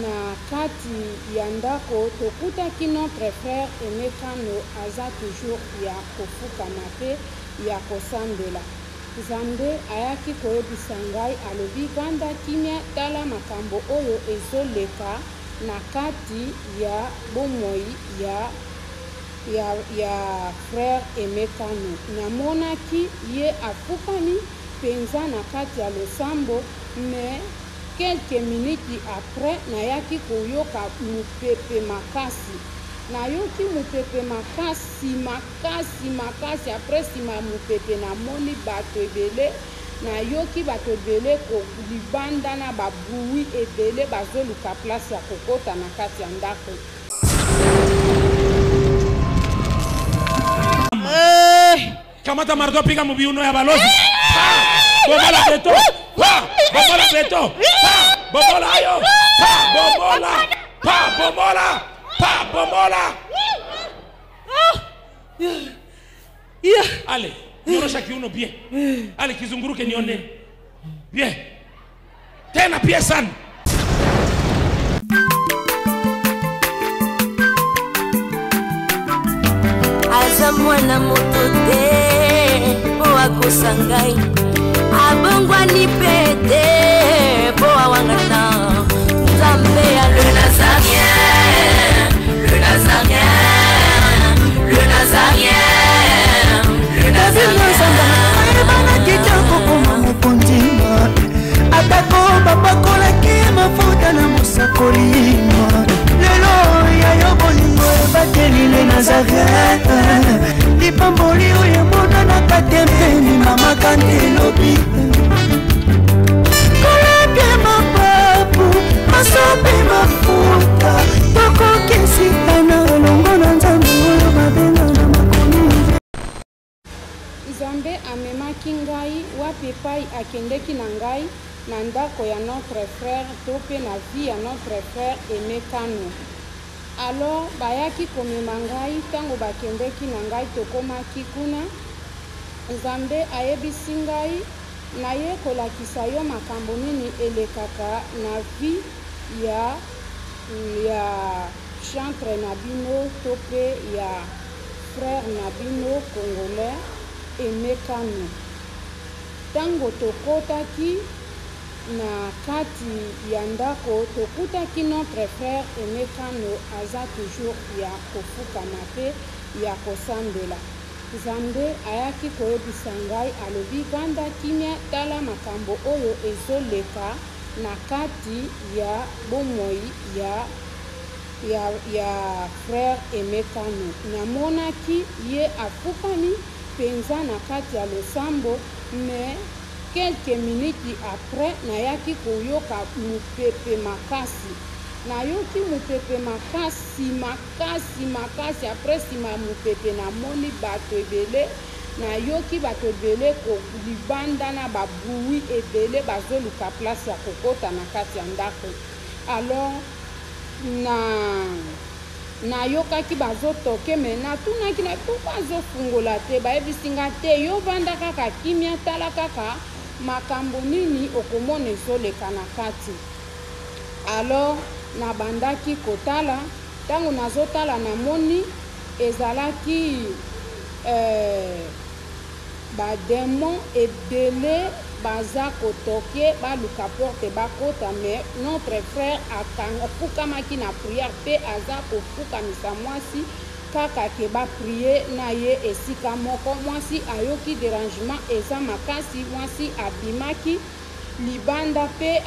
na kati ya ndako tokutaki notre frère Emekano aza toujours ya kofukama pe ya kosambela. Nzambe ayaki koyebisa ngai alobi banda kimia tala makambo oyo ezoleka na kati ya bomoi ya frère Emekano. Namonaki ye afukami penza na kati ya losambo, mais quelques minutes après nayaki koyoka mupepe makasi. Nayoki mupepe makasi après sima mupepe namoni bato ebele. Nayoki bato ebele ko libanda na babui ebele bazoluka place ya kokota na kati ya ndako. Kamata mardo pika mubiuno ya balozi. Bobola beto. Bobola beto. Bobola ayo. Bobola. Allez, nyorosha kiuno bien. Allez, kizunguruke nione. Bien. Tena pia sana. Aza mwana moto te po akosangai abongwa ni pete po awangata Nzambe ya le Nazarien, le Nazarien, le Nazarien, le Nazarien. Bana kitoko koma mukondima atako babakolaki mafuta na musakolima lelo ya yobolingo bateli le Nazarien lipamboli oyo mona na katempeni mama kantelobi koleke mapapu masope mafuta tokokesitana longo na Nzambe oyo babenga na makoni. Nzambe amemaki ngai wapi epai akendeki na ngai na ndako ya notre frère to pe na vie ya notre frère Emekano. Alors bayaki komema ngai tango bakendeki na ngai tokomaki kuna. Nzambe ayebisi ngai naye kolakisa yo makambo nini elekaka na vie ya chantre na bino to pe ya frère na bino congolais Emekano. Tango tokotaki na kati ya ndako tokutaki notre frère Emekano aza toujours ya kofukama pe ya kosambela. Nzambe ayaki koyebisa ngai alobi banda kimia tala makambo oyo ezoleka na kati ya bomoi ya frère Emekano. Namonaki ye afukami penza na kati ya losambo, mais quelques minutes après nayaki koyoka mupepe makasi. Nayoki mupepe makasi après sima mupepe namoni bato ebele. Nayoki bato ebele ko libanda na babui ebele bazoluka place ya kokota na kati ya ndako. Alors nayokaki bazotoke me natunaki na pourquoi azofungola te, bayebisi nga te yo vanda kaka kimia tala kaka makambo nini okomona ezoleka na kati. Alors nabandaki kotala, tango nazotala namoni ezalaki bademon ebele baza kotoke baluka porte bakota, mais notre frère afukamaki na prière pe aza kofukamisa mwasi kaka ke ba prier na ye esika moko. Mwasi ayoki dérangement eza makasi, mwasi abimaki libanda pe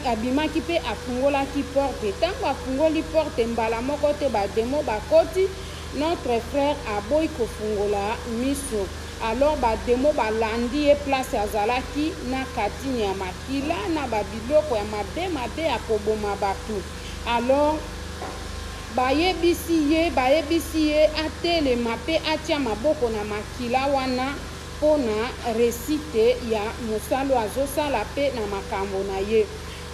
abimaki pe afungolaki porte. Tango afungoli porte mbala moko te bademo bakoti, notre frère aboyi kofungola miso. Alors bademo balandi ye place azalaki na katini ya makila na babiloko ya mabe ya koboma bato. Alors bayebisi ye atelema pe atia maboko na makila wana pona resite ya mosalo azosala pe na makambo na ye.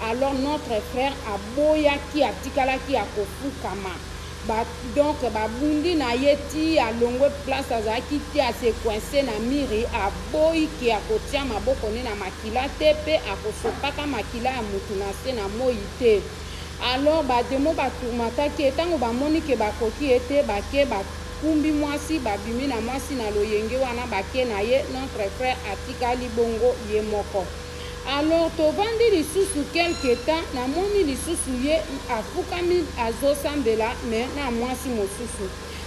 Alors notre frère aboyaki atikalaki ya kofukama. Donc babundi na yeti alongwe place azaki te ase coincé na miri aboyi ki akotia maboko ne na makila te pe akosopaka makila ya mutu na se na moi te. alors bademo batourmataki etango bamoni ke bakoki ete bake bakumbi mwasi babimi na mwasi na loyenge wana bake na ye notre frère atikali bongo ye moko. Alors tovandi lisusu quelque temps namoni lisusu ye afukami azosambela me na mwasi mosusu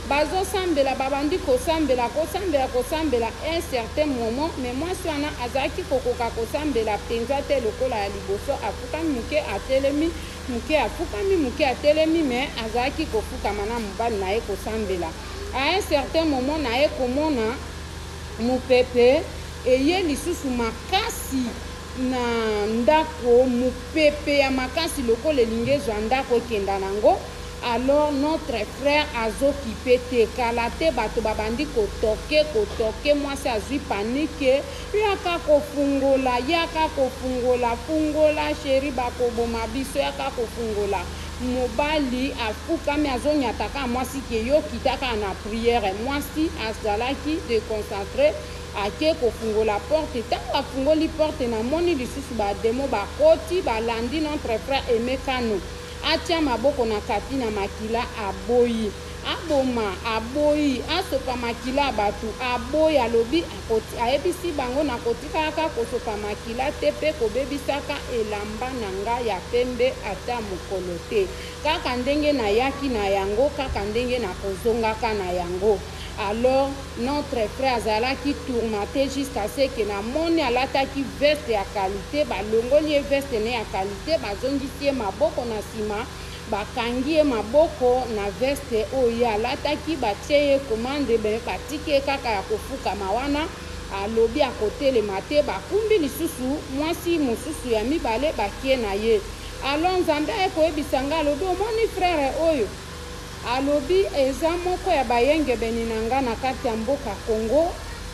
bazosambela babandi kosambela un certain moment mais mwasi wana azalaki kokoka kosambela penza te lokola ya liboso afukami muke atelemi muke afukami muke atelemi mais azalaki kofukama na mobali na ye kosambela à un certain moment na ye komona mupepe eye lisusu makasi na ndako mupepe ya makasi lokola elingi ezwa ndako ekenda nango. Alors notre frère azokipe te kala te bato babandi kotoke mwasi azwi panike yaka kofungola fungola sheri bakoboma biso yaka kofungola mobali afukami azonyataka mwasi ke yo kitaka na prière mwasi azalaki déconcentré ake kofungola porte tango afungoli porte na moni lisusu bademo bakoti balandi notre frère Emekano atia maboko na kati na makila aboyi aboma aboyi asopa makila batu aboyi alobi akoti ayebisi bango na kotika kaka kosopa makila te pe kobebisaka elamba na ngai ya pembe ata mokolo te kaka ndenge na yaki na yango kaka ndenge na kozongaka na yango. Alors notre frère azalaki tourmenté jusqu'à ce que na moni alataki veste ya qualité balongoli veste ne ya qualité bazongisi ye maboko na sima bakangi ye maboko na veste oyo alataki batie ye commande batiki kaka ya kofukama wana alobi akotelema te bakumbi lisusu mwasi mosusu ya mibale bakie na ye. Alors nzambe akoyebisa nga alobi omoni frère oyo alobi eza moko ya bayenge beni na nga na kati ya mboka Congo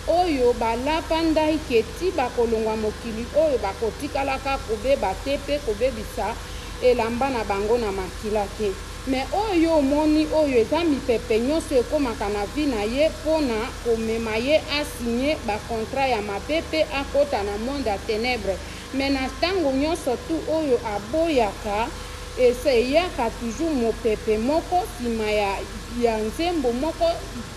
oyo balapa ndai keti bakolongwa mokili oyo bakotikalaka kobeba te pe kobebisa elamba na bango na makila te. Me oyo omoni oyo eza mipepe nyonso ekomaka na vi na ye mpona komema ye asinye bakontrat ya mapepe akota na monde ya ténèbre. Me na ntango nyonso tu oyo aboyaka eseyaka toujours mopepe moko nsima ya nzembo moko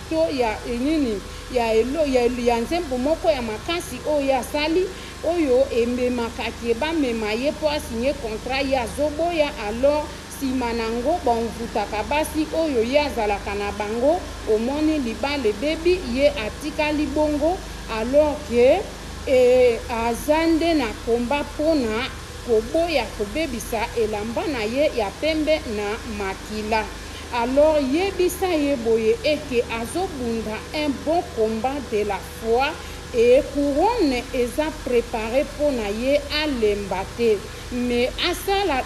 to ya nini ya nzembo moko ya makasi oyo asali oyo ememakaki bamema ye po asinye contrat ye azoboya. Alors nsima nango bamvutaka basi oyo ye azalaka na bango omoni libala bebi ye atikali bongo alors ke azande na komba mpona koboya kobebisa elamba na ye ya pembe na makila. Alors yebisa ye boye eke azobunda un bon combat de la foi et couronne eza préparé pona ye alemba te me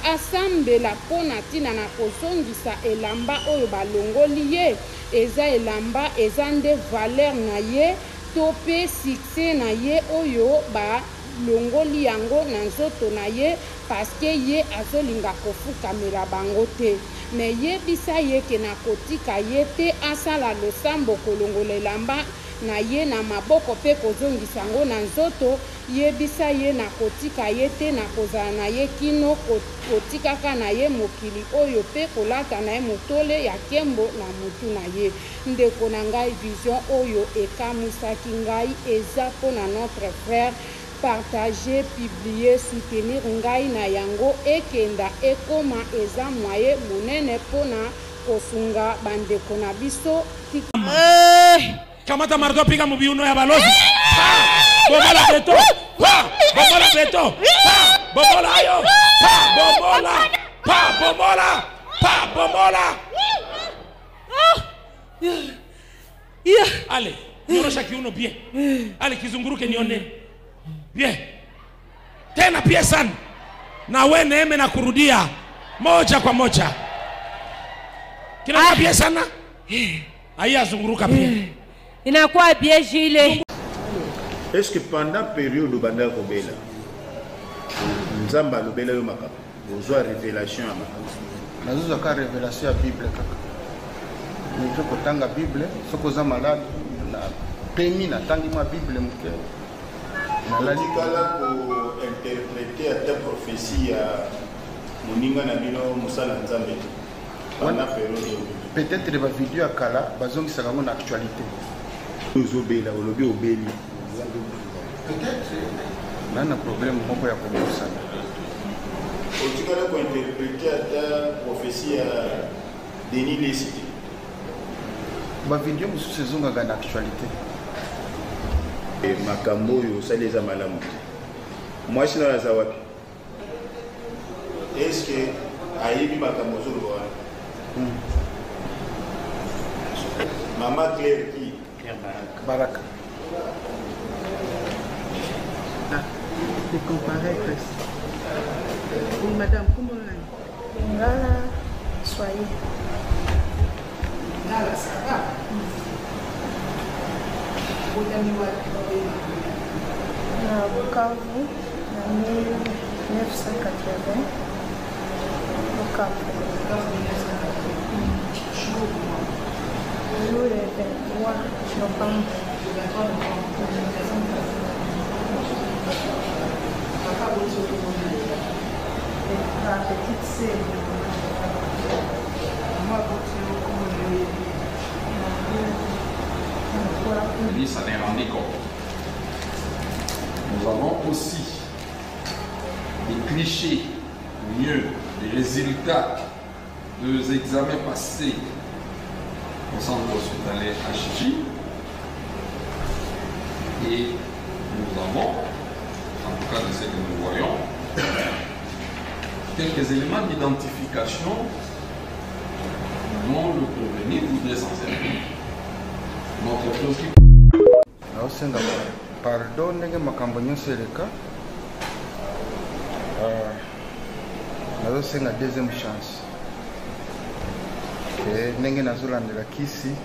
asambela pona tina na kozongisa elamba oyo balongoli ye eza elamba eza nde valeur na ye to pe succès na ye oyo balongoli yango na nzoto na ye paske ye azolinga kofukamela bango te. Me yebisa ye ke na kotika ye te asala losambo kolongola elamba na ye na maboko pe kozongisa yango na nzoto. Yebisa ye na kotika ye te na kozala na ye kino kotikaka na ye mokili oyo pe kolata na ye motole ya kembo na mutu na ye. Ndeko na ngai vision oyo ekamisaki ngai eza mpona notre frère partager, publier, soutenir ngai na yango ekenda ekoma eza mwaye munene pona kosunga bandeko na biso. Kamata mardo piga mubiuno ya balozi. Bomola beto. Bomola beto. Bomola ayo. Bomola. Bomola. Bomola. Allez, nyorosha kiuno bien. Allez kizunguruke nione. Bien. Tena pia sana. Na we neeme na kurudia moja kwa moja. Kina pia sana. Aya zunguruka pia. Inakuwa bien Gilles. Est-ce que pendant période de banda kobela nzamba lobela yo makaba bozwa révélation ya makaba nazuza ka révélation ya Bible kaka nito kotanga Bible soko za malade na pemi na tangi ma Bible mke na la dikala ko interpréter ta prophétie moninga na bino musala nzambe wana période peut-être les vidéos à kala bazongi ça comme actualité ozobela olobi obeli peut-être nana problème moko ya komosa otikala ko interpréter ata prophétie ya Denis Lesidi ba vidéo musu sezonga na actualité makambo yo saleza malamu moi je na zawapi est-ce que ayebi makambo zo lo Maman Claire qui Baraka. Ah, c'est comparé presque. Oui, madame, comment on a? Ngala, soyez. Ngala, ça va. Na Bukavu, en 1980. Bukavu. Jour le 23 novembre. La petite sœur. Ça n'est rendu compte. Nous avons aussi des clichés, mieux, des résultats des examens passés au centre hospitalier HJ. Et nous avons, en tout cas de ce que nous voyons, quelques éléments d'identification dont le prévenu voudrait s'en servir. Notre préoccupation. Pardon, ndenge makambo nyonso eleka nazosenga deuxième chance ndenge nazolandela kisi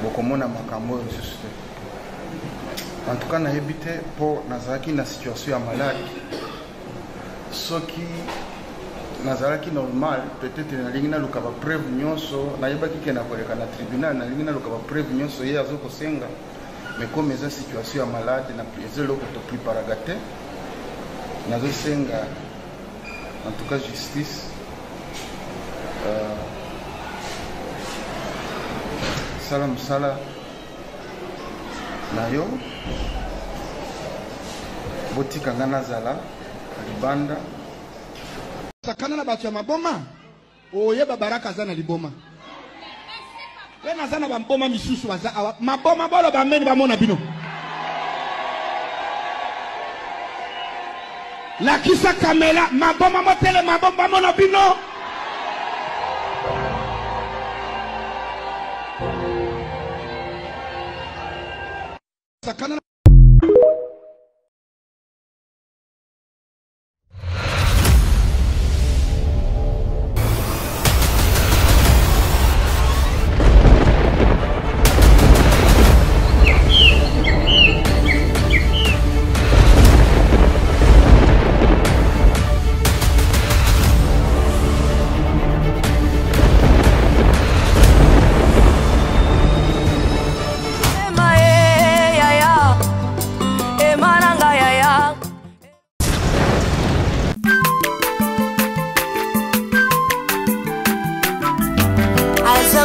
bokomona makambo oyo lisusu te en tout cas nayebi te mpo nazalaki na situation ya malade soki nazalaki normal peut-être nalingi naluka bapreuve nyonso nayebaki ke nakoleka na tribunal nalingi naluka bapreuve nyonso ye azokosenga mais comme eza situation ya malade eza eloko topreparaka te nazosenga en tout cas justice sala mosala na yo botika nga nazala libanda sakana na bato ya maboma oyeba baraka aza na liboma ye naza na bamboma misusu baza awa maboma bolo bameni bamona bino lakisa kamela maboma motele maboma bamona bino sakana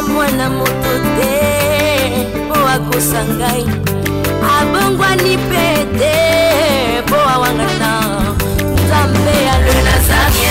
mwana moto te po akosa ngai abongwani pete po awangata nzambe alwe nazari